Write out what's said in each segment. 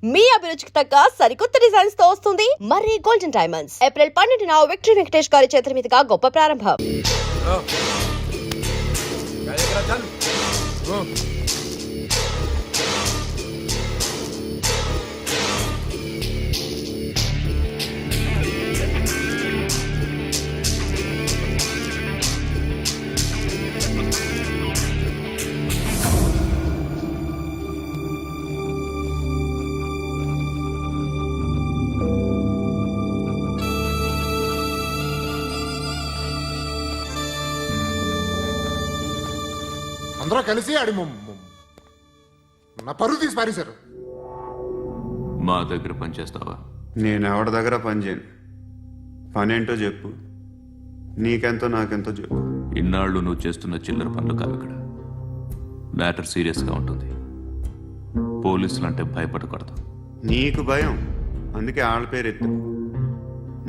మీ అభిరుచికి తగ్గ సరికొత్త డిజైన్స్ తో వస్తుంది మర్రి గోల్డెన్ డైమండ్స్. ఏప్రిల్ 12న విక్టరీ వెంకటేష్ గారి చేతుల మీదుగా గొప్ప ప్రారంభం. అందరూ కలిసి ఆడి నా పరువు తీసి పారేశారు. మా దగ్గర పనిచేస్తావా? నేను ఎవరి దగ్గర పని చేయను. పని ఏంటో చెప్పు, నీకెంతో నాకెంతో చెప్పు. ఇన్నాళ్ళు నువ్వు చేస్తున్న చిల్లర పనులు కావు ఇక్కడ. మ్యాటర్ సీరియస్గా ఉంటుంది. పోలీసులు అంటే భయపడకూడదు. నీకు భయం, అందుకే ఆళ్ళ పేరు ఎత్తు.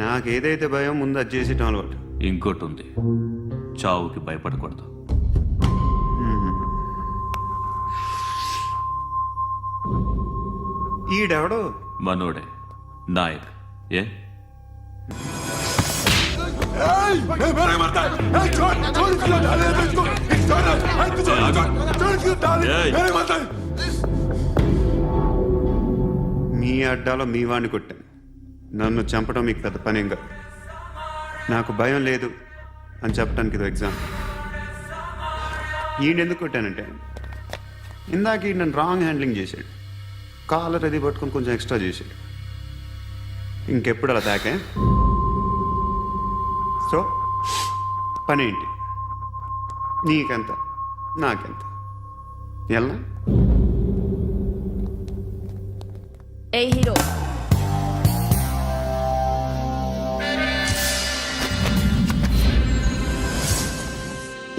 నాకేదైతే భయం ముందు అది చేసేటం అలవాటు. ఇంకోటి ఉంది, చావుకి భయపడకూడదు. ఈడెవడో మనోడే నాయక్. ఏ మీ అడ్డాలో మీ వాడిని కొట్టాను. నన్ను చంపడం మీకు పెద్ద పనేం కాదు. నాకు భయం లేదు అని చెప్పడానికి ఇది ఎగ్జామ్. ఈయనెందుకు కొట్టానంటే, ఇందాక ఈ నన్ను రాంగ్ హ్యాండ్లింగ్ చేశాడు. కాలర్ అది పట్టుకొని కొంచెం ఎక్స్ట్రా చేశాడు. ఇంకెప్పుడు అలా తాకే. సో పని ఏంటి? నీకెంత నాకెంత ఎలా? ఏ హీరో,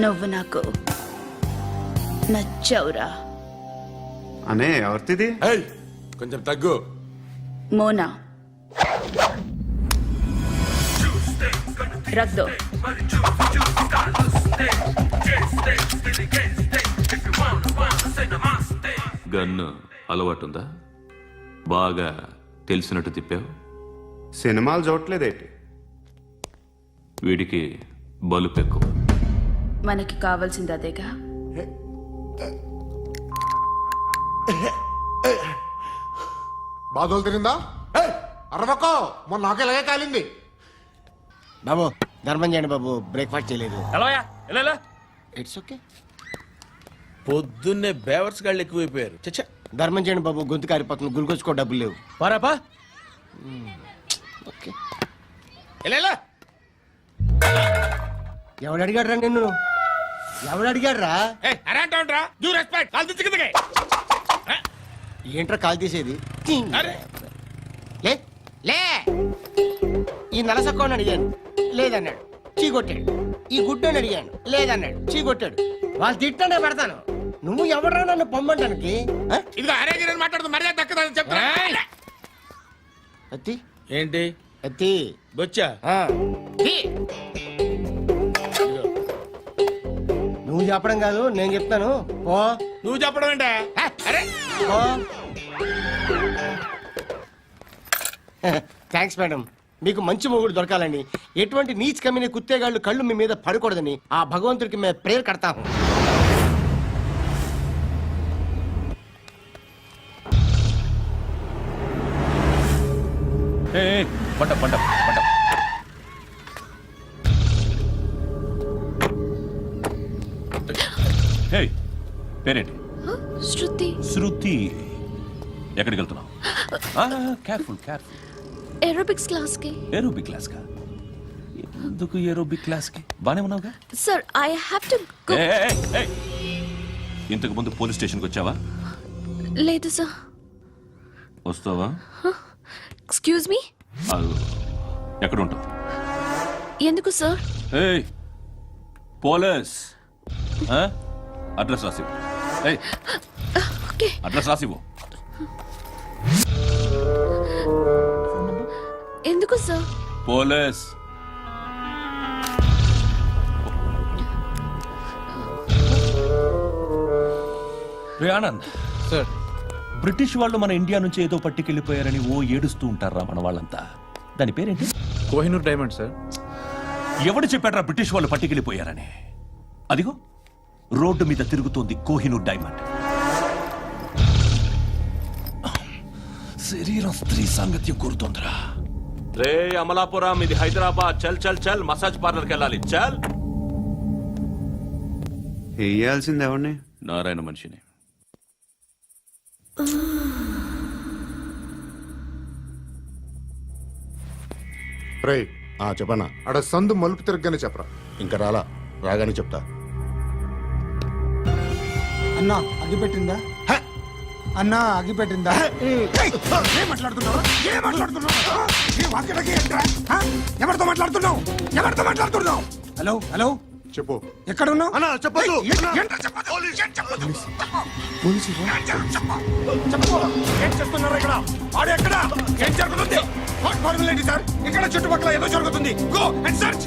నువ్వు నాకు నచ్చవురా. అనే ఎవరిది? కొంచెం తగ్గు. మోనా రక్ దో. గన్ను అలవాటుందా? బాగా తెలిసినట్టు తిప్పావు. సినిమాలు చూడట్లేదేంటి? వీడికి బలుపు ఎక్కువ. మనకి కావాల్సింది అదేగా. బాధలు తిరిందా? అరవకో, మొన్న నాకు ఇలాగే కాలింది. బాబు ధర్మం చేయండి బాబు, బ్రేక్ఫాస్ట్ చేయలేదు. It's okay. పొద్దున్నే బేవర్స్ గాళ్ళు ఎక్కువైపోయారు. చచ్చా, ధర్మం చేయండి బాబు, గొంతు కారిపోతుంది, గురికొచ్చుకో డబ్బులు లేవు. పారాపా. ఓకే. ఎవడు అడిగాడు రా నిన్ను? ఎవడు అడిగాడు రా? ఏంట్రా కాల్ తీసేది? లే లే. ఈ నలసక్కని అడిగాను, లేదన్నాడు, చీ కొట్టాడు. ఈ గుడ్డని అడిగాను, లేదన్నాడు, చీ కొట్టాడు. వాళ్ళు తిట్టానే పెడతాను. నువ్వు ఎవడరా నన్ను పొమ్మంటానికి? అత్తి ఏంటి అత్తి బొచ్చా? నువ్వు చెప్పడం కాదు, నేను చెప్తాను. ఓ నువ్వు చెప్పడం ఏంటే? Thanks madam. మీకు మంచి మొగుడు దొరకాలని, ఎటువంటి నీచ్ కమ్మిన కుత్తేగాళ్ళు కళ్ళు మీ మీద పడకూడదని ఆ భగవంతుడికి మేము ప్రేయర్ కడతాము. పంట పంట పంట. హే, పేరేంటి? శృతి. శృతి. ఎక్కడికి వెళ్తున్నావు? Careful careful. ఏరోబిక్స్ క్లాస్ కి. ఏరోబిక్ క్లాస్ కా? ఎందుకు ఏరోబిక్ క్లాస్ కి? బానే ఉన్నావుగా? Sir I have to go. ఇంతకు ముందు పోలీస్ స్టేషన్కి వచ్చావా? లేదు సార్. వస్తావా? Excuse me. ఎక్కడ ఉంటావు? ఎందుకు సార్? పోలీస్ అడ్రస్ రాసివ్వు. అడ్రస్ రాసివ్వు. ఎందుకు సార్? పోలీస్. రే ఆనంద్ సార్, బ్రిటిష్ వాళ్ళు మన ఇండియా నుంచి ఏదో పట్టుకెళ్ళిపోయారని ఓ ఏడుస్తూ ఉంటారా మన వాళ్ళంతా. దాని పేరేంటి? Kohinoor diamond sir. ఎవడు చెప్పాడ్రా బ్రిటిష్ వాళ్ళు పట్టుకెళ్ళిపోయారని? అదిగో రోడ్డు మీద తిరుగుతోంది కోహినూర్ డైమండ్. శరీరం స్త్రీ సాంగత్యం కోరుతోందిరా. రే అమలాపురం, ఇది హైదరాబాద్. చల్ చల్ చల్, మసాజ్ పార్లర్కి వెళ్ళాలి. చల్. వేయాల్సింది ఎవరిని? నారాయణ మనిషిని. రే చెప్పనా, ఆడ సందు మలుపు తిరగగానే చెప్పరా. ఇంకా రాగానే చెప్తా. అన్నా అగిపెట్టిందా? అన్నా అగిపెట్టిందా? ఏం మాట్లాడుతున్నావు? ఎవరితో మాట్లాడుతున్నావు? హలో హలో, చెప్పు. ఎక్కడ ఉన్నావు? అన్నా చెప్పదు. ఏం చేస్తున్నారు ఇక్కడ? ఆడు ఎక్కడ? ఏం జరుగుతుంది? ఏంటి సార్? ఇక్కడ చుట్టుపక్కల ఏదో జరుగుతుంది. Go and search.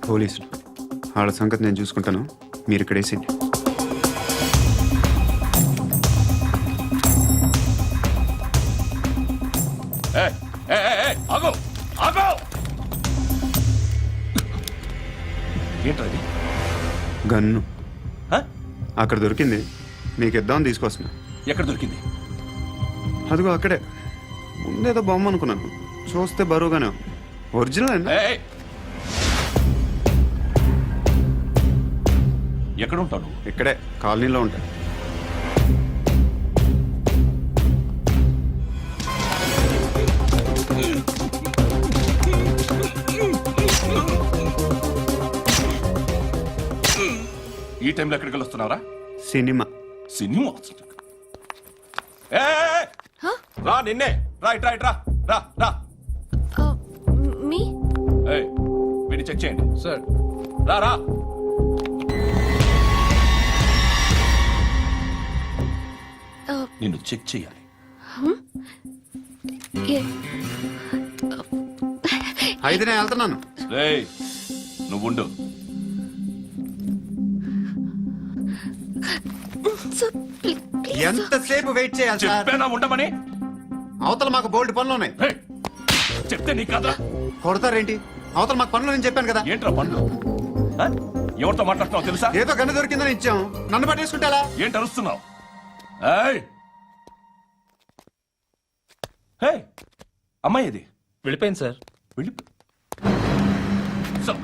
పోలీసులు వాళ్ళ సంగతి నేను చూసుకుంటాను, మీరు ఇక్కడ వేసింది. ఏంటది? గన్ను హ? అక్కడ దొరికింది, మీకు ఇద్దామని తీసుకొస్తున్నా. ఎక్కడ దొరికింది? అదిగో అక్కడే. ముందేదో బొమ్మ అనుకున్నాను, చూస్తే బరువుగానే ఉంది. ఒరిజినల్ అండి. ఎక్కడ ఉంటాను? ఇక్కడే కాలనీలో ఉంటాయి. ఈ టైంలో ఎక్కడికి వస్తున్నారా? సినిమా. సినిమా? రా నిన్నే. రైట్ రైట్ రా రా రా. మీ వీడిని చెక్ చేయండి సార్. రా రా. నిన్ను చెక్ చేయాలి. అయితే నేను వెళ్తున్నాను. రేయ్ నువ్వుండు. ఎంతసేపు వెయిట్ చేయాలి సార్? చెప్పేనా ఉండమని? అవతల మాకు బోల్డ్ పనులు ఉన్నాయి. రేయ్, చెప్తే నీ కదా కొడతారేంటి? అవతల మాకు పనులు నేను చెప్పాను కదా. ఏంట్రా పండ్లు? ఆ? ఎవరితో మాట్లాడుతున్నావు తెలుసా? ఏదో గన్ను దొరికిందని ఇచ్చాం, నన్ను పట్టేసుకుంటా. ఏంటి అరుస్తున్నావు? ఏయ్! ఏయ్! అమ్మాయి ఇది వెళ్ళిపోయింది సార్. వెళ్ళి సార్,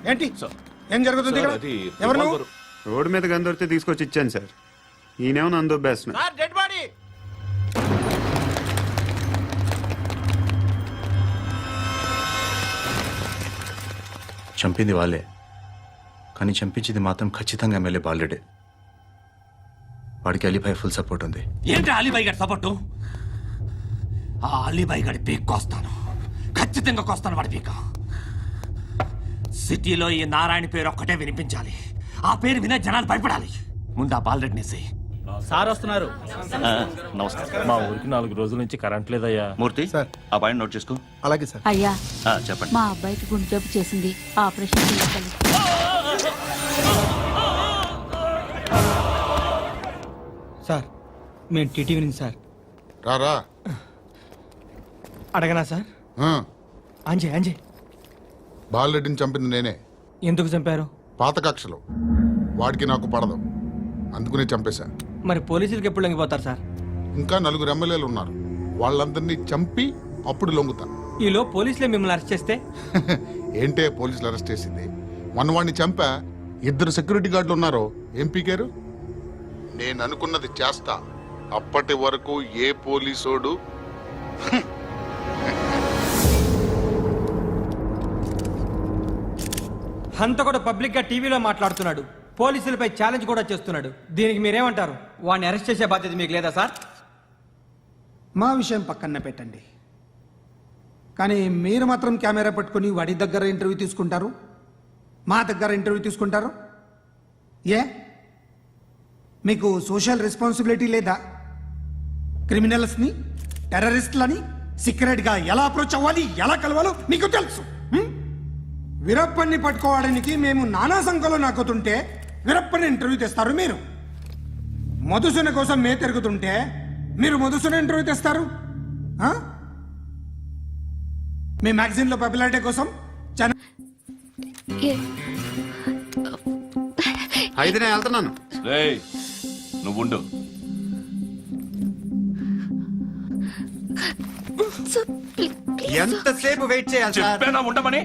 ఏంటి సార్, ఏం జరుగుతుంది ఇక్కడ? అది ఎవరు నువ్వు? రోడ్డు మీద గన్ను దొరికితే తీసుకొచ్చి ఇచ్చాను సార్. ఈయనేమో నన్ను దొబ్బేస్తున్నా. Dead body. చంపింది వాళ్ళే, కానీ చంపించింది మాత్రం ఖచ్చితంగా ఎమ్మెల్యే బాలుడే. వాడికి అలీభాయ్ ఫుల్ సపోర్ట్ ఉంది. ఏంటి అలీబాయి గారి సపోర్టు? ఆ అలీబాయి గారి పీక్ కోస్తాను, ఖచ్చితంగా కోస్తాను వాడి పీక. సిటీలో ఈ నారాయణ పేరు ఒక్కటే వినిపించాలి. ఆ పేరు వినే జనాలు భయపడాలి. ముందు ఆ బాలరెడ్డినేసి. సార్ వస్తున్నారు. నమస్కారం. మా ఊరికి 4 రోజుల నుంచి కరెంట్ లేదయ్యా. మూర్తి సార్, ఆ పాయింట్ నోట్ చేసుకో. అలాగే సార్. అయ్యా చెప్పండి. మా అబ్బాయికి గుండె జబ్బు చేసింది, ఆపరేషన్ చేయాలి. సార్ మేము టీటీవీ నుంచి సార్. రారా. అడగనా సార్? అంజయ్ బాలరెడ్డిని చంపింది నేనే. ఎందుకు చంపారు? పాత కక్షలు. వాడికి నాకు పడదు, అందుకునే చంపేశా. మరి పోలీసులకు ఎప్పుడు లొంగిపోతారు సార్? ఇంకా 4 ఎమ్మెల్యేలు ఉన్నారు, వాళ్ళందరినీ చంపి అప్పుడు లొంగుతాను. ఈలో పోలీసులే మిమ్మల్ని అరెస్ట్ చేస్తే? ఏంటే పోలీసులు అరెస్ట్ చేసింది? మొన్న వాడిని చంపా. 2 సెక్యూరిటీ గార్డులు ఉన్నారు, ఏం పీకారు? నేను అనుకున్నది చేస్తా. అప్పటి వరకు ఏ పోలీసోడు హంతకుడు పబ్లిక్ గా టీవీలో మాట్లాడుతున్నాడు, పోలీసులపై ఛాలెంజ్ కూడా చేస్తున్నాడు. దీనికి మీరేమంటారు? వాడిని అరెస్ట్ చేసే బాధ్యత మీకు లేదా సార్? మా విషయం పక్కన పెట్టండి, కానీ మీరు మాత్రం కెమెరా పట్టుకుని వాడి దగ్గర ఇంటర్వ్యూ తీసుకుంటారు. మా దగ్గర ఇంటర్వ్యూ తీసుకుంటారు? ఏ మీకు సోషల్ రెస్పాన్సిబిలిటీ లేదా? క్రిమినల్స్ని, టెర్రరిస్టులని సీక్రెట్గా ఎలా అప్రోచ్ అవ్వాలి, ఎలా కలవాలో మీకు తెలుసు. వీరప్పన్ని పట్టుకోవడానికి మేము నానా సంఖ్యలో నాకుతుంటే వీరప్పని ఇంటర్వ్యూ తెస్తారు మీరు. మధుసూన కోసం మే తిరుగుతుంటే మీరు మధుసూన ఇంటర్వ్యూ తెస్తారు. ఆ? మీ మ్యాగజైన్లో పాపులారిటీ కోసం అయితే నేను వెళ్తున్నాను. రేయ్, నువ్వుండు. ఎంతసేపు వెయిట్ చేయాలి సార్? చెప్పేనా ఉండమని?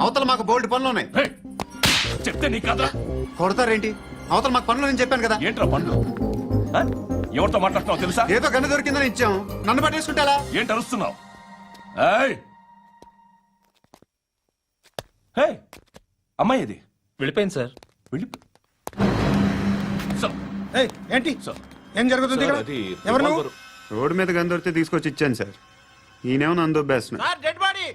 అవతల మాకు బోల్డ్ పనులు ఉన్నాయి. రేయ్, చెప్తే నీ కదా కొడతారేంటి? అవతల మాకు పనులు నేను చెప్పాను కదా. ఏంట్రా పండ్లు? ఆ? ఎవరితో మాట్లాడుతున్నావు తెలుసా? ఏదో గన్ను దొరికిందని ఇచ్చాం, నన్ను పట్టేసుకుంటా. ఏంటి అరుస్తున్నావు? ఏయ్! ఏయ్! అమ్మాయి ఇది వెళ్ళిపోయింది సార్. వెళ్ళి సార్, ఏయ్, ఏంటి సార్, ఏం జరుగుతుంది ఇక్కడ? అది ఎవరు నువ్వు? రివాల్వర్. రోడ్డు మీద గన్ను దొరికితే తీసుకొచ్చి ఇచ్చాను సార్. ఈయనేమో నన్ను దొబ్బేస్తున్నా. Sir dead body.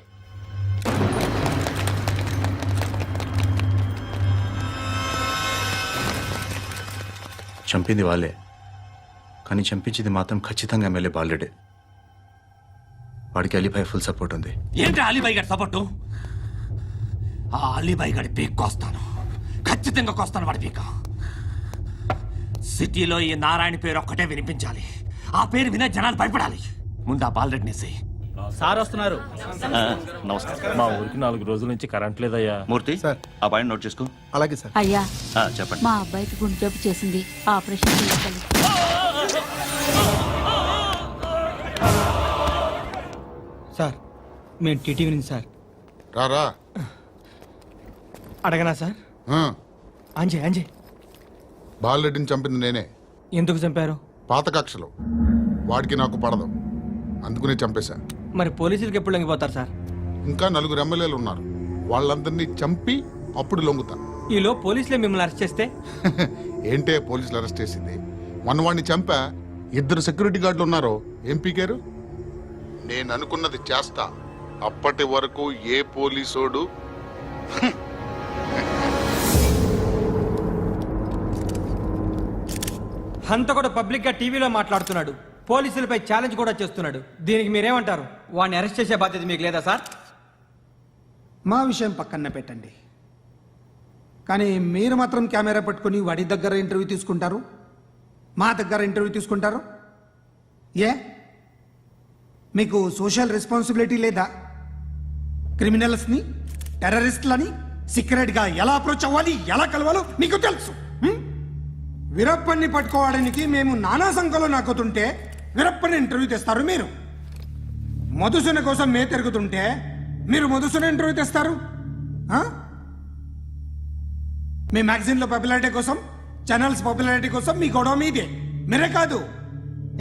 చంపింది వాళ్ళే, కానీ చంపించింది మాత్రం ఖచ్చితంగా ఎమ్మెల్యే బాలుడే. వాడికి అలీభాయ్ ఫుల్ సపోర్ట్ ఉంది. ఏంటి అలీబాయి గారి సపోర్టు? ఆ అలీబాయి గారి పీక్ కోస్తాను, ఖచ్చితంగా కోస్తాను వాడి పీక. సిటీలో ఈ నారాయణ పేరు ఒక్కటే వినిపించాలి. ఆ పేరు వినే జనాలు భయపడాలి. ముందు ఆ బాలరెడ్డిని సార్ వస్తున్నారు. నమస్కారం. మా ఊరికి 4 రోజుల నుంచి కరెంట్ లేదయ్యా. మూర్తి, ఆ పాయింట్ నోట్ చేసుకో. అలాగే సార్. అయ్యా, చెప్పండి. మా అబ్బాయికి గుండె జబ్బు చేసింది, ఆపరేషన్ చేయాలి. సార్ మేము టీటీవీ నుంచి సార్. రారా. అడగనా సార్? ఆ, అంజయ్ అంజయ్ బాలరెడ్డిని చంపింది నేనే. ఎందుకు చంపారు? పాత కక్షలు. వాడికి నాకు పడదు, అందుకునే చంపేశా. మరి పోలీసులకు ఎప్పుడు లొంగిపోతారు సార్? ఇంకా 4 ఎమ్మెల్యేలు ఉన్నారు, వాళ్ళందరినీ చంపి అప్పుడు లొంగుతా. ఈలో పోలీసులే మిమ్మల్ని అరెస్ట్ చేస్తే? ఏంటే పోలీసులు అరెస్ట్ చేసింది? వాడిని చంపా. 2 సెక్యూరిటీ గార్డులు ఉన్నారు, ఏం పీకారు? నేను అనుకున్నది చేస్తా. అప్పటి వరకు ఏ పోలీసోడు హంత కూడా పబ్లిక్ గా టీవీలో మాట్లాడుతున్నాడు, పోలీసులపై ఛాలెంజ్ కూడా చేస్తున్నాడు. దీనికి మీరేమంటారు? వాడిని అరెస్ట్ చేసే బాధ్యత మీకు లేదా సార్? మా విషయం పక్కన పెట్టండి, కానీ మీరు మాత్రం కెమెరా పట్టుకుని వాడి దగ్గర ఇంటర్వ్యూ తీసుకుంటారు, మా దగ్గర ఇంటర్వ్యూ తీసుకుంటారు. ఏ మీకు సోషల్ రెస్పాన్సిబిలిటీ లేదా? క్రిమినల్స్ని, టెర్రరిస్టులని సీక్రెట్గా ఎలా అప్రోచ్ అవ్వాలి, ఎలా కలవాలో మీకు తెలుసు. వీరప్పన్ని పట్టుకోవడానికి మేము నానా సంఖ్యలో నాకుతుంటే వీరప్పని ఇంటర్వ్యూ తెస్తారు మీరు. మధుసూన కోసం మే తిరుగుతుంటే మీరు మధుసూన ఇంటర్వ్యూ తెస్తారు. ఆ? మీ మ్యాగజైన్లో పాపులారిటీ కోసం, ఛానల్స్ పాపులారిటీ కోసం మీ గొడవ మీదే. మీరే కాదు,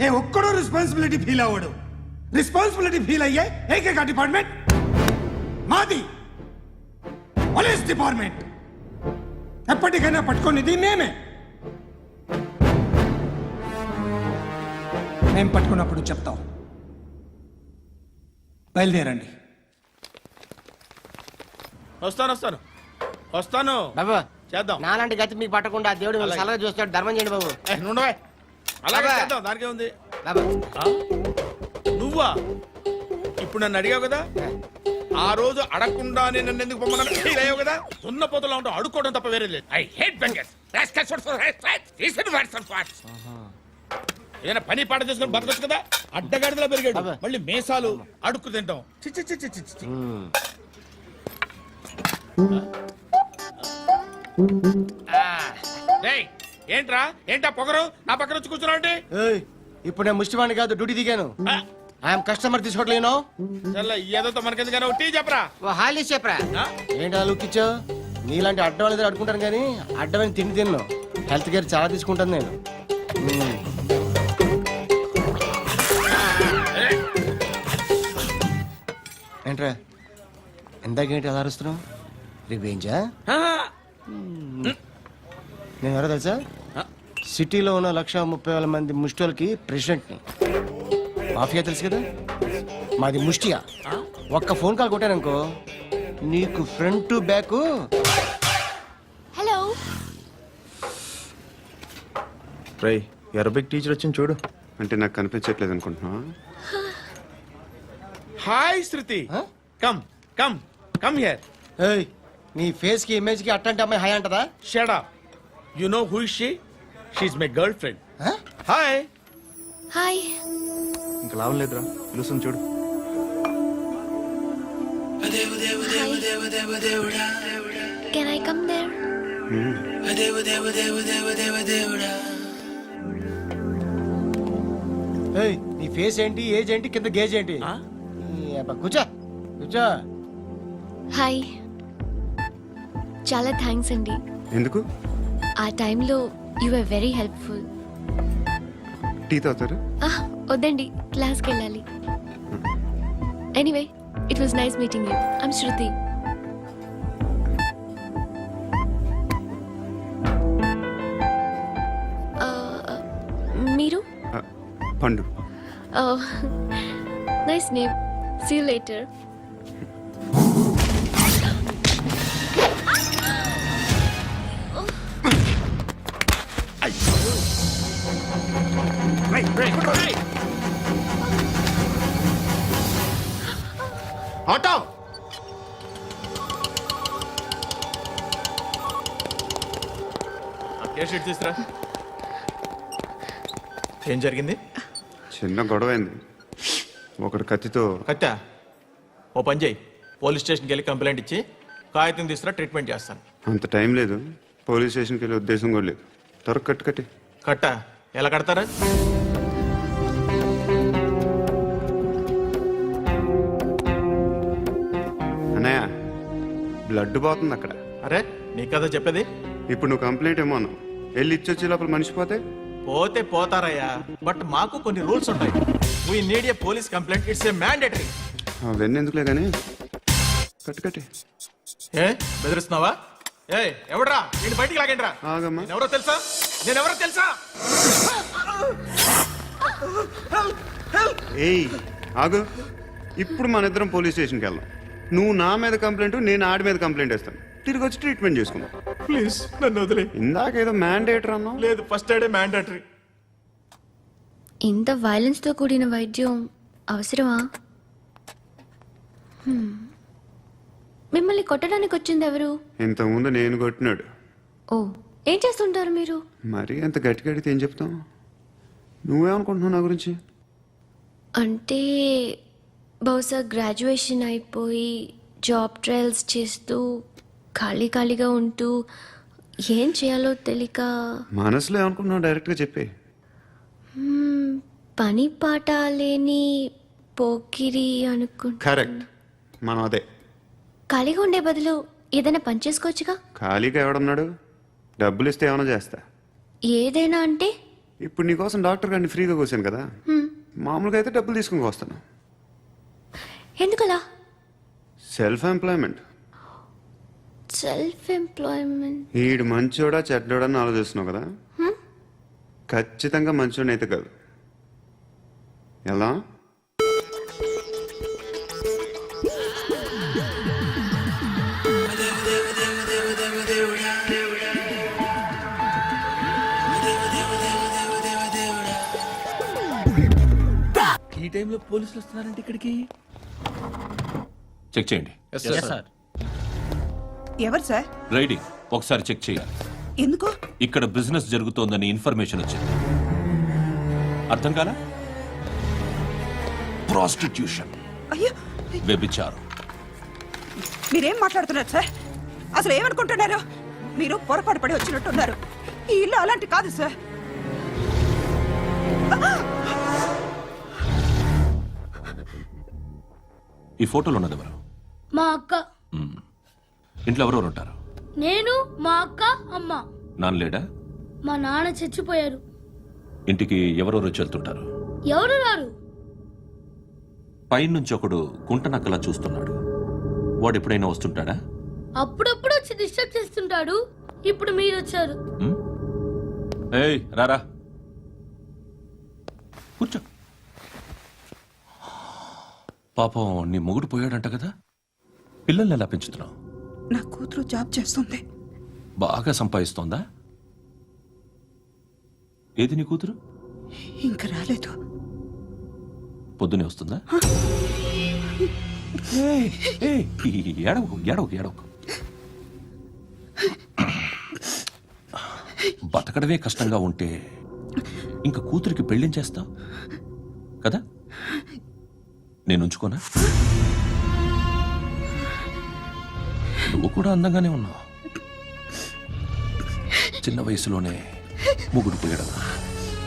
ఏ ఒక్కడో రెస్పాన్సిబిలిటీ ఫీల్ అవ్వడు. రెస్పాన్సిబిలిటీ ఫీల్ అయ్యే ఏకైక డిపార్ట్మెంట్ మాది, పోలీస్ డిపార్ట్మెంట్. ఎప్పటికైనా పట్టుకునేది మేమే. మేము పట్టుకున్నప్పుడు చెప్తాం. బయలుదేరండి. వస్తాను బాబు చేద్దాం. నాలాంటి గతి మీకు పట్టకుండా దేవుడు మిమ్మల్ని సలహా చూస్తాడు. ధర్మం చేయండి బాబు. నుండవే. అలాగే బాబా. చేద్దాం, దానికే ఉంది. బాబు నువ్వా ఇప్పుడు నన్ను అడిగావు కదా, ఆ రోజు అడగకుండా నేను నన్ను ఎందుకు పొమ్మన్నాను ఫీల్ అయ్యావు కదా. ఉన్న పోతలో ఉంటావు, అడుక్కోవడం తప్ప వేరే లేదు. I hate bangers. ఏదైనా పని పాట చేసుకుని బతకొచ్చు కదా. అడ్డగాడిదలా పెరిగాడు, మళ్ళీ మేసాలు అడుక్కు తింటాం. చి చి చి చి చి చి. డేయ్, ఏంట్రా ఏంటా పొగరు నా పక్కన వచ్చి కూర్చున్నావు అంటే? ఏయ్, ఇప్పుడు నేను ముష్టివాణి కాదు, డ్యూటీ దిగాను. ఐఎమ్ కస్టమర్ తీసుకోవట్లేను. ఏదో మనకెందుకైనా టీ చెప్పరా. ఓ హాలీ చెప్పరా. ఏంటి అలా లుక్ ఇచ్చావు? నీలాంటి అడ్డం వాళ్ళ దగ్గర అడుకుంటాను, కానీ అడ్డమైన తిండి తిన్ను. హెల్త్ కేర్ చాలా తీసుకుంటాను నేను. ఏంట్రా ఎందాకేంటి అలా అరుస్తున్నావు? రివేంజా? నేను ఎవరో తెలుసా? సిటీలో ఉన్న 130,000 మంది ముష్టిలకి ప్రెసిడెంట్ని. మాఫియా తెలుసు కదా, మాది ముష్టియా. ఒక్క ఫోన్ కాల్ కొట్టాననుకో, నీకు ఫ్రంట్ టు బ్యాక్ రై అరబిక్ టీచర్ వచ్చింది చూడు. అంటే నాకు కనిపించట్లేదు అనుకుంటున్నా. Hi Shruti come come come here. ఏయ్, నీ ఫేస్ కి ఇమేజ్ కి అట్టంటే అమ్మాయి హై అంటదా? Shut up. You know who is she? She is my girlfriend. Hi. Hi. ఇంకా లాభం లేదురా, పిలుస్తుంది చూడు. Can I come there? ఏయ్, నీ ఫేస్ ఏంటి, ఏజ్ ఏంటి, కింద గేజ్ ఏంటి? ఈ అబ్బా, కూర్చో కూర్చో. హాయ్. చాలా థ్యాంక్స్ అండి. ఎందుకు? ఆ టైంలో you are very helpful. Tea తాగుతారు? వద్దండి, క్లాస్కి వెళ్ళాలి. Anyway, it was nice meeting you. I'm Shruti. మీరు? Pandu. Nice name. See you later. Auto case sheet తీసురా. ఏం జరిగింది? చిన్న గొడవ అయింది. ఒకడు కత్తితో. కట్టా, ఓ పని చేయి, పోలీస్ స్టేషన్కి వెళ్ళి కంప్లైంట్ ఇచ్చి కాగితం తీసుకురా, ట్రీట్మెంట్ చేస్తాను. అంత టైం లేదు. పోలీస్ స్టేషన్కి వెళ్ళే ఉద్దేశం కూడా లేదు. త్వరగా కట్టి. కట్టా ఎలా కడతారా? అన్నయ్య, బ్లడ్ పోతుంది అక్కడ. అరే నీ కదా చెప్పేది. ఇప్పుడు నువ్వు కంప్లైంట్ ఏమో అన్నావు. వెళ్ళి ఇచ్చొచ్చే లోపల మనిషి పోతే పోతే పోతారయ్యా, బట్ మాకు కొన్ని రూల్స్ ఉంటాయి. We need a police complaint, it's a mandatory. అవన్నీ ఎందుకులే కానీ కట్టి. ఏ బెదిరిస్తున్నావా? ఏ ఎవడ్రా నేను బయటికి లాగండిరా. ఆగమ్మా. నేనెవరో తెలుసా? ఏయ్ ఆగు. ఇప్పుడు మన ఇద్దరం పోలీస్ స్టేషన్కి వెళ్దాం. నువ్వు నా మీద కంప్లైంట్, నేను ఆడి మీద కంప్లైంట్ వేస్తాను. తిరిగి వచ్చి ట్రీట్మెంట్ చేసుకుందాం. ప్లీజ్ నన్ను వదిలే. ఇందాక ఏదో మ్యాండేటర్ అన్నావు. లేదు, ఫస్ట్ ఎయిడే మ్యాండేటరీ. ఇంత వైలెన్స్తో కూడిన వైద్యం అవసరమా? మిమ్మల్ని కొట్టడానికి వచ్చింది ఎవరు? ఇంతకుముందు నేను కొట్టినాడు. ఓ, ఏం చేస్తుంటారు మీరు? మరి అంత గట్టి గడితే ఏం చెప్తావు? నువ్వేమనుకుంటున్నావు నా గురించి? అంటే బహుశా గ్రాడ్యుయేషన్ అయిపోయి జాబ్ ట్రయల్స్ చేస్తూ ఖాళీగా ఉంటూ ఏం చేయాలో తెలియక. మనసులో ఏమనుకుంటున్నావు డైరెక్ట్గా చెప్పే. పని పాట లేని పోకిరి కరెక్ట్, మనం అదే. ఖాళీగా ఉండే బదులు ఏదైనా పని చేసుకోవచ్చుగా. ఖాళీగా ఎవడన్నాడు? డబ్బులు ఇస్తే ఏమైనా చేస్తా. ఏదైనా అంటే? ఇప్పుడు నీకోసం డాక్టర్ గారిని ఫ్రీగా కూర్చాను కదా. మామూలుగా అయితే డబ్బులు తీసుకుని వస్తాను. ఎందుకలా? Self employment. ఈడు మంచోడా చెడ్డోడా అని ఆలోచిస్తున్నావు కదా. ఖచ్చితంగా మంచోడని అయితే కాదు. ఎలా? ఈ టైంలో పోలీసులు వస్తున్నారంటే ఇక్కడికి. చెక్ చేయండి. ఎవరు సార్? రైడింగ్ ఒకసారి చెక్ చేయాలి. ఎందుకు? ఇక్కడ బిజినెస్ జరుగుతోందని ఇన్ఫర్మేషన్ వచ్చింది. అర్థం కాలా? ప్రాస్టిట్యూషన్, అయ్యో, వ్యభిచారం. మీరేం మాట్లాడుతున్నారు సార్? అసలు ఏమనుకుంటున్నారు? మీరు పొరపాటు పడి వచ్చినట్టున్నారు. ఈ ఇల్లు అలాంటి కాదు సార్. ఈ ఫోటోలో ఉన్నది ఎవరు? మా అక్క. ఇంట్లో ఎవరెవరు ఉంటారు? నేను, మా అక్క, అమ్మ. నాన్న లేడా? మా నాన్న చచ్చిపోయారు. ఇంటికి ఎవరెవరు వచ్చి వెళ్తుంటారు? ఎవరు రారు. పైనుంచి ఒకడు గుంట నక్కలా చూస్తున్నాడు. వాడు ఎప్పుడైనా వస్తుంటాడా? అప్పుడప్పుడు వచ్చి డిస్టర్బ్ చేస్తుంటాడు. ఇప్పుడు మీరు వచ్చారు. ఏయ్ రారా, కూర్చో. పాపం నీ మొగుడు పోయాడంట కదా, పిల్లల్ని ఎలా పెంచుతున్నావు? నా కూతురు జాబ్ చేస్తుంది. బాగా సంపాదిస్తోందా? ఏది నీ కూతురు? ఇంకా రాలేదు. పొద్దునే వస్తుందా? ఏయ్, ఏయ్, ఏడవకు ఏడవకు ఏడవకు. బతకడమే కష్టంగా ఉంటే ఇంకా కూతురికి పెళ్ళించేస్తావు కదా? నేను ఉంచుకోనా? నువ్వు కూడా అందంగానే ఉన్నావు. చిన్న వయసులోనే ముగ్గురు పోయడం.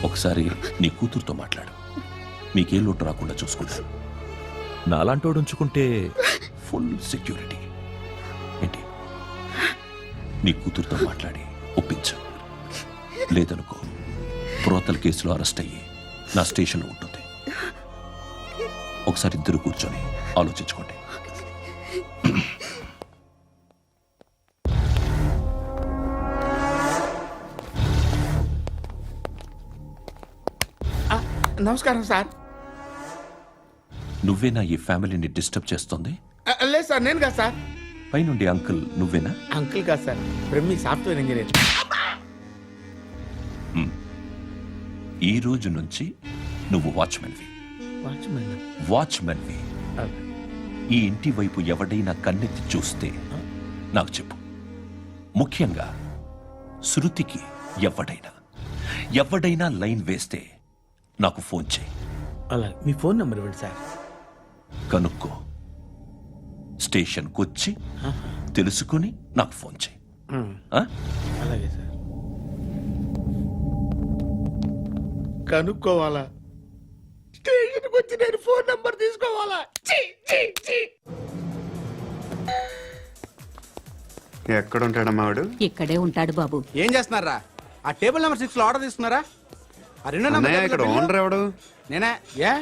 ఒకసారి నీ కూతురుతో మాట్లాడు. మీకే లోటు రాకుండా చూసుకుంటాను. నాలాంటోడు ఉంచుకుంటే ఫుల్ సెక్యూరిటీ. ఏంటి? నీ కూతురుతో మాట్లాడి ఒప్పించు. లేదనుకో ప్రోతల కేసులో అరెస్ట్ అయ్యి నా స్టేషన్లో ఉంటుంది. ఒకసారి ఇద్దరు కూర్చొని ఆలోచించుకోండి. నమస్కారం సార్. నువ్వేనా ఈ ఫ్యామిలీని డిస్టర్బ్ చేస్తుంది? లేదు సార్, నేను కాదు సార్. పైనుండి అంకుల్ నువ్వేనా? అంకుల్ కాదు సార్, బ్రహ్మి సాఫ్ట్వేర్ ఇంజనీర్. ఈ రోజు నుంచి నువ్వు వాచ్మెన్వి. వాచ్మెన్వి. ఈ ఇంటి వైపు ఎవడైనా కన్నెత్తి చూస్తే నాకు చెప్పు. ముఖ్యంగా శృతికి ఎవడైనా లైన్ వేస్తే నాకు ఫోన్ చేయి. అలా మీ ఫోన్ నెంబర్ ఇవ్వండి సార్. కనుక్కో. స్టేషన్కి వచ్చి తెలుసుకుని నాకు ఫోన్ చేయి. ఆ? అలాగే సార్. కనుక్కోవాలా? స్టేషన్కి వచ్చి నేను ఫోన్ నంబర్ తీసుకోవాలా? ఛీ, ఛీ, ఛీ. ఎక్కడ ఉంటాడమ్మా వాడు? ఇక్కడే ఉంటాడు బాబు. ఏం చేస్తున్నారా? ఆ టేబుల్ నెంబర్ 6 లో ఆర్డర్ తీసుకున్నారా? ఆ రెండో అన్నయ్య, నెంబర్ ఇక్కడ ఓనర్ ఎవడు? నేనే. ఏ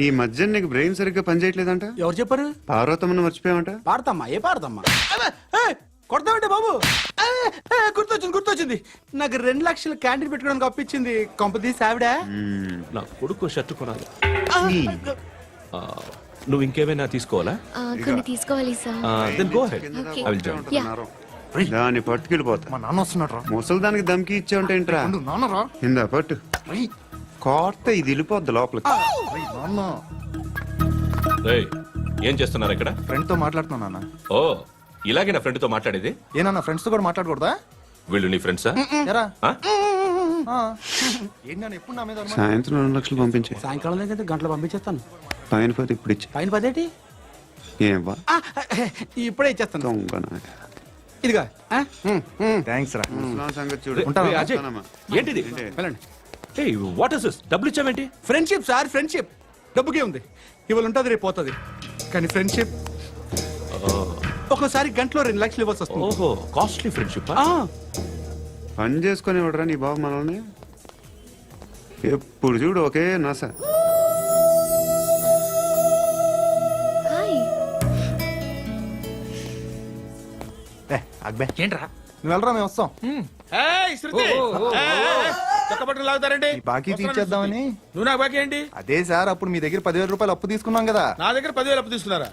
ఈ మధ్య నీకు బ్రెయిన్ సరిగ్గా పనిచేయట్లేదంట. ఎవరు చెప్పారు? పార్వతమ్మను మర్చిపోయామంట. పాడతామ్మా? ఏ పాడతామ్మా? కొడతామంటే బాబు. గుర్తొచ్చింది. నాకు 2 లక్షలు క్యాంటీన్ పెట్టుకోవడానికి అప్పించింది కొంపదీసి ఆవిడ. నా కొడుకు షర్టు కొనాలి. నువ్వు ఇంకేమైనా తీసుకోవాలా? కొన్ని తీసుకోవాలి sir. Then go ahead. Okay. I will join. దాన్ని పట్టుకెళ్ళిపోతా. మా నాన్న వస్తున్నాడు రా. ముసలి దానికి దమ్కి ఇచ్చావంట ఏంట్రా? నాన్న రా. ఇందా పట్టు. కోర్త ఇది వెళ్ళిపోద్ది లోపలికి. నాన్న ఏయ్, ఏం చేస్తున్నారు ఇక్కడ? ఫ్రెండ్ తో మాట్లాడుతున్నా నాన్న. ఓ, ఇలాగే నా ఫ్రెండ్ తో మాట్లాడేది? ఏనా ఫ్రెండ్స్ తో కూడా మాట్లాడకూడదా? వీళ్ళు నీ ఫ్రెండ్సా? ఎరా ఆ? ఏంటి నాన్న ఎప్పుడు నా మీద అనుమానం? సాయంత్రం 2 లక్షలు పంపించే. సాయంకాలం దగ్గర గంటలు పంపించేస్తాను. పైన పోతే ఇప్పుడు ఇచ్చే. పైన 10 ఏంటి? ఏం వా ఇప్పుడే ఇచ్చేస్తాను. దొంగనా. ఇదిగా థ్యాంక్స్ రా. ముసలాం సంగతి చూడు. ఉంటావా? ఏయ్, అజయ్, వస్తానమ్మా. ఏంటిది? వెళ్ళండి. ఏయ్, వాట్ ఇస్ దిస్? డబ్బులు ఇచ్చావేంటి? Friendship sir, friendship. డబ్బుకే ఉంది. ఇవాళ ఉంటుంది, రేపు పోతుంది. కానీ ఫ్రెండ్షిప్ ఒక్కోసారి గంటలో 2 లక్షలు ఇవ్వాల్సి వస్తుంది. ఓహో, కాస్ట్లీ ఫ్రెండ్షిప్. పని చేసుకొని ఇవ్వడరా నీ బాబు మనల్ని? ఎప్పుడు చూడు ఒకే నాస. హాయ్. అక్బే ఏంట్రా? నువ్వు వెళ్ళరా, మేము వస్తాం. ఏయ్, శృతి. చక్కబట్టలు లాగుతారండి. ఈ బాకీ తీర్చేద్దామని. నువ్వు నాకు బాకీ ఏంటి? అదే సార్, అప్పుడు మీ దగ్గర 10,000 రూపాయలు అప్పు తీసుకున్నాం కదా. నా దగ్గర 10,000 అప్పు తీసుకున్నారా?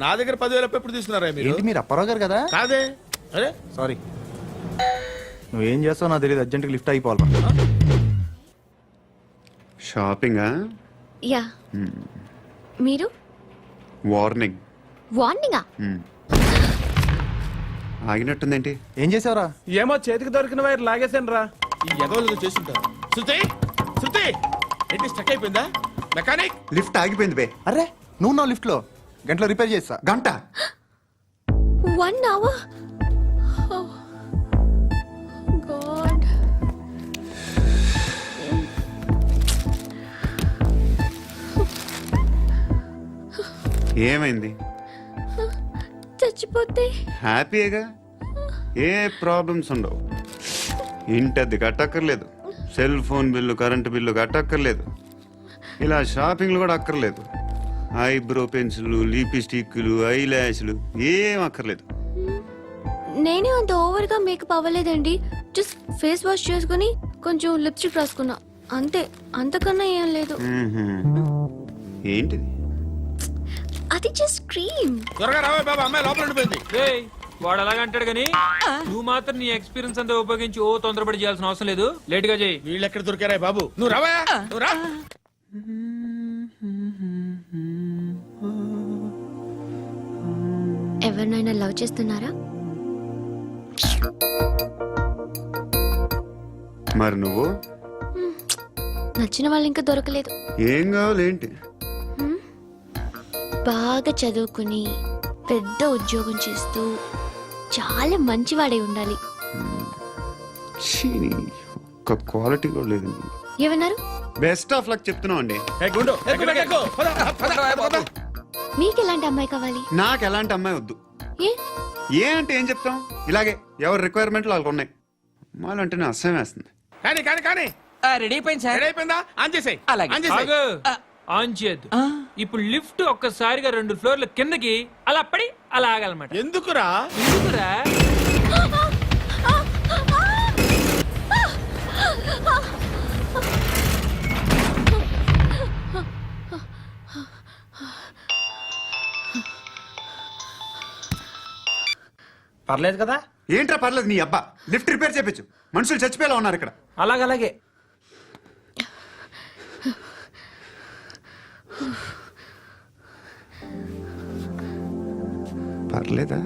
నా దగ్గర 10,000 అప్పు ఎప్పుడు తీసుకున్నారా మీరు? ఏంటి మీరు అప్పారావు గారు కదా? కాదే. అరే సారీ. నువ్వేం చేస్తావు నాకు తెలియదు, అర్జెంట్గా లిఫ్ట్ అయిపోవాలి. షాపింగా? యా. మీరు? వార్నింగ్. వార్నింగా? ఆగినట్టుందేంటి? ఏం చేసావురా? ఏమో చేతికి దొరికిన వైర్ లాగేసాను రా. ఈ ఎగవలు చేస్తుంటారు. శృతి, శృతి, ఏంటి స్టక్ అయిపోయిందా? మెకానిక్. లిఫ్ట్ ఆగిపోయింది బే. అరే నువ్వు నా లిఫ్ట్ లో గంటలో రిపేర్ చేస్తా. గంట? 1 hour? Oh. God. ఏమైంది? చచ్చిపోతే? హ్యాపీగా, ఏ ప్రాబ్లమ్స్ ఉండవు. ఇంటద్ది కట్టక్కర్లేదు, cell phone bill, current bill కట్టక్కర్లేదు, ఇలా షాపింగ్లు కూడా అక్కర్లేదు. ఐబ్రో పెన్సిల్, లిప్స్టిక్లు, ఐ ల్యాష్లు ఏం అక్కర్లేదు. నేనే అంత ఓవర్గా మేకప్ అవ్వలేదండి. జస్ట్ ఫేస్ వాష్ చేసుకుని కొంచెం లిప్స్టిక్ రాసుకున్నా అంతే. అంతకన్నా ఏం లేదు. ఏంటిది? అది జస్ట్ క్రీమ్. త్వరగా రావే బాబా, అమ్మాయి లోపల ఉండిపోయింది. వాడు అలాగంటాడు కానీ నువ్వు మాత్రం నీ ఎక్స్పీరియన్స్ అంతా ఉపయోగించి ఓ తొందరపడి చేయాల్సిన అవసరం లేదు లేట్ గా చేయి. వీళ్ళు ఎక్కడ దొరికారా బాబు? నువ్వు రావా, నువ్వు రా. ఎవరినైనా లవ్ చేస్తున్నారా? మరి నువ్వు నచ్చిన వాళ్ళు ఇంకా దొరకలేదు. ఏం కావాలి ఏంటి? బాగా చదువుకుని పెద్ద ఉద్యోగం చేస్తూ చాలా మంచివాడే ఉండాలి. ఛీ, ఒక్క క్వాలిటీ కూడా లేదు. ఏమన్నారు? బెస్ట్ ఆఫ్ లక్ చెప్తున్నావు అండి. ఏ గుండు, ఎక్కు, ఎక్కు. పద, పద, పద. మీకు ఎలాంటి అమ్మాయి కావాలి? నాకు ఎలాంటి అమ్మాయి వద్దు. ఏ ఏ అంటే ఏం చెప్తాం, ఇలాగే ఎవరి రిక్వైర్మెంట్లు వాళ్ళకు ఉన్నాయి. అమ్మాయిలు అంటేనే అసహ్యం వేస్తుంది. కానీ కానీ కానీ రెడీ అయిపోయింది సార్. రెడీ అయిపోయిందా? ఆన్ చేసేయ్. అలాగే. ఆన్ చేసేయ్. ఆన్ చేయద్దు. ఇప్పుడు లిఫ్ట్ ఒక్కసారిగా 2 ఫ్లోర్ల కిందకి అలా పడి అలా ఆగాలన్నమాట. ఎందుకురా? ఎందుకురా? పర్లేదు కదా? ఏంట్రా పర్లేదు నీ అబ్బా, లిఫ్ట్ రిపేర్ చేపించు. మనుషులు చచ్చిపోయేలా ఉన్నారు ఇక్కడ. అలాగే. పర్లేదా?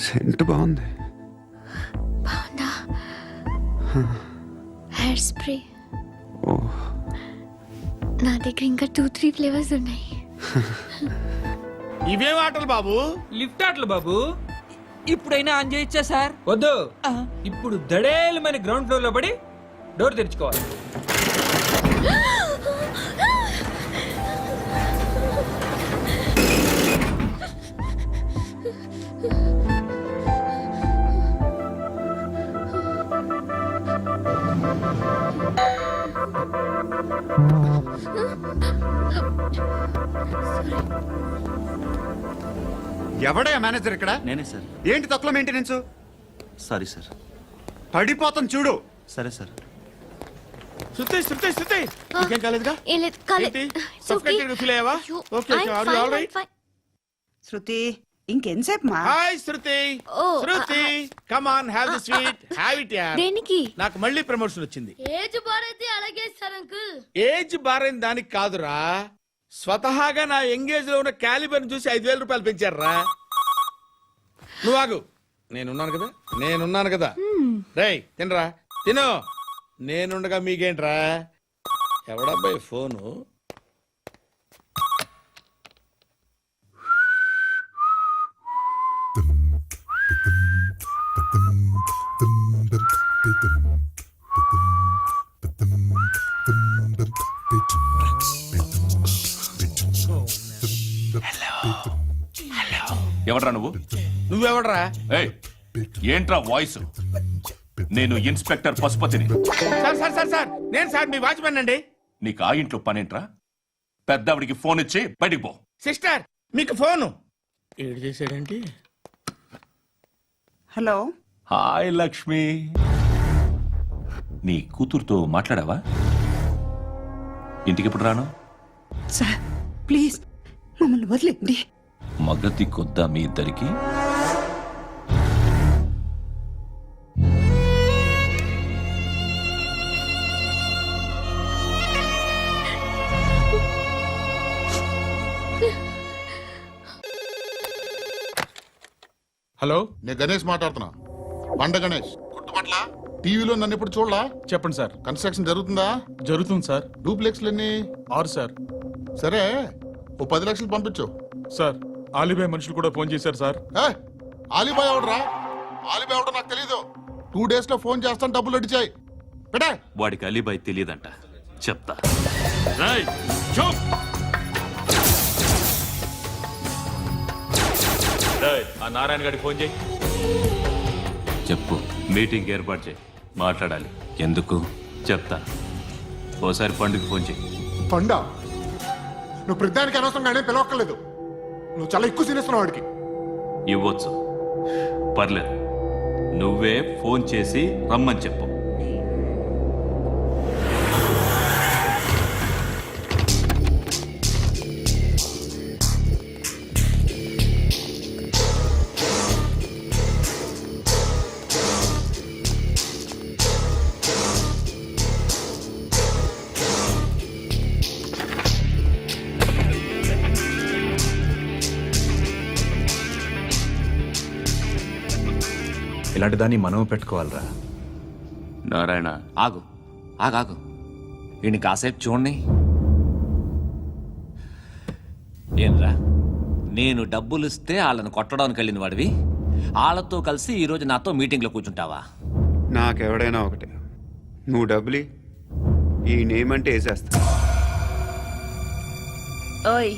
సెంట్ బాగుంది. బాగుందా? Hair spray. ఓ, నా దగ్గర ఇంకా 2-3 ఫ్లేవర్స్ ఉన్నాయి. ఇవేం ఆటలు బాబు? లిఫ్ట్ ఆటలు బాబు. ఇప్పుడైనా ఆన్ చేయొచ్చా సార్? వద్దు. ఇప్పుడు దడేలమైన గ్రౌండ్ ఫ్లోర్ లో పడి డోర్ తెరుచుకోవాలి. ఎవడయ్యా మేనేజర్ ఇక్కడ? నేనే సార్. ఏంటి తక్కువ మెయింటెనెన్స్? Sorry sir. పడిపోతాం చూడు. సరే సార్. శృతి ఇంకేం కాలేదుగా? ఏం లేదు, కాలేదు. ఏంటి? It's okay. Suffocated గా feel అయ్యావా? అయ్యో, Okay, I'm are you fine, all right? I'm fine. శృతి ఇంకెంతసేపు మా? Hi Shruti. Oh, Shruti come on, have the sweet, have it యార్. దేనికి? నాకు మళ్ళీ ప్రమోషన్ వచ్చింది. ఏజ్ బారైతే అలాగే సార్ అంకుల్. ఏజ్ బారైన దానికి కాదురా, స్వతహాగా నా ఎంగేజ్ లో ఉన్న క్యాలిబర్ చూసి 5,000 రూపాయలు పెంచారా. నువ్వు ఆగు, నేనున్నాను కదా. రేయ్ తినరా, తిను. నేనుండగా మీకేంట్రా? ఎవడబ్బాయి ఫోను? ఎవడ్రా నువ్వు? నువ్వెవడరా? ఏయ్, ఏంట్రా వాయిస్? నేను ఇన్స్పెక్టర్ పశుపతిని. సార్ నేను సార్ మీ వాచ్మెన్ అండి. నీకు ఆ ఇంట్లో పనేంట్రా? పెద్దవిడికి ఫోన్ ఇచ్చి బయటికి పో. సిస్టర్ మీకు ఫోను ఏడు చేశాడేంటి? హలో. హాయ్ లక్ష్మి, నీ కూతురుతో మాట్లాడావా? ఇంటికి ఎప్పుడు రాను? సార్ ప్లీజ్ మమ్మల్ని వదిలేండి. మగతి కొద్దా మీ ఇద్దరికి? హలో, నేను గణేష్ మాట్లాడుతున్నా. బండ గణేష్ గుర్తుపట్ల? టీవీలో నన్ను ఎప్పుడు చూడలా? చెప్పండి సార్. కన్స్ట్రక్షన్ జరుగుతుందా? జరుగుతుంది సార్. డూప్లెక్స్లు ఎన్ని? 6 సార్. సరే, ఓ 10 లక్షలు పంపించు. సార్ ఆలిబాయ్ మనుషులు కూడా ఫోన్ చేశారు సార్. ఆలిబాయ్ ఎవడరా? ఆలిబాయ్ ఎవడో నాకు తెలీదు. 2 days లో ఫోన్ చేస్తాను, డబ్బులు అడిచాయి. పెట్టే. వాడికి అలీబాయ్ తెలియదంట, చెప్తా. ఆ నారాయణ గారికి ఫోన్ చేయి. చెప్పు, మీటింగ్ ఏర్పాటు చేయి, మాట్లాడాలి. ఎందుకు చెప్తా. ఓసారి పండుగ ఫోన్ చేయి. పండా, నువ్వు ప్రతిదానికి అనవసరంగానే పిలవక్కర్లేదు. నువ్వు చాలా ఎక్కువ సీనిస్తున్నావు వాడికి. ఇవ్వచ్చు, పర్లేదు. నువ్వే ఫోన్ చేసి రమ్మని చెప్పు. ఇలాంటి దాన్ని మనం పెట్టుకోవాలిరా. నారాయణ ఆగు ఆగాగు వీడిని కాసేపు చూడండి. ఏంరా నేను డబ్బులు ఇస్తే వాళ్ళని కొట్టడానికి వెళ్ళిన వాడివి వాళ్ళతో కలిసి ఈరోజు నాతో మీటింగ్లో కూర్చుంటావా? నాకెవడైనా ఒకటే, నువ్వు డబ్బులి ఈ నేమ్ అంటే వేసేస్తా. ఓయ్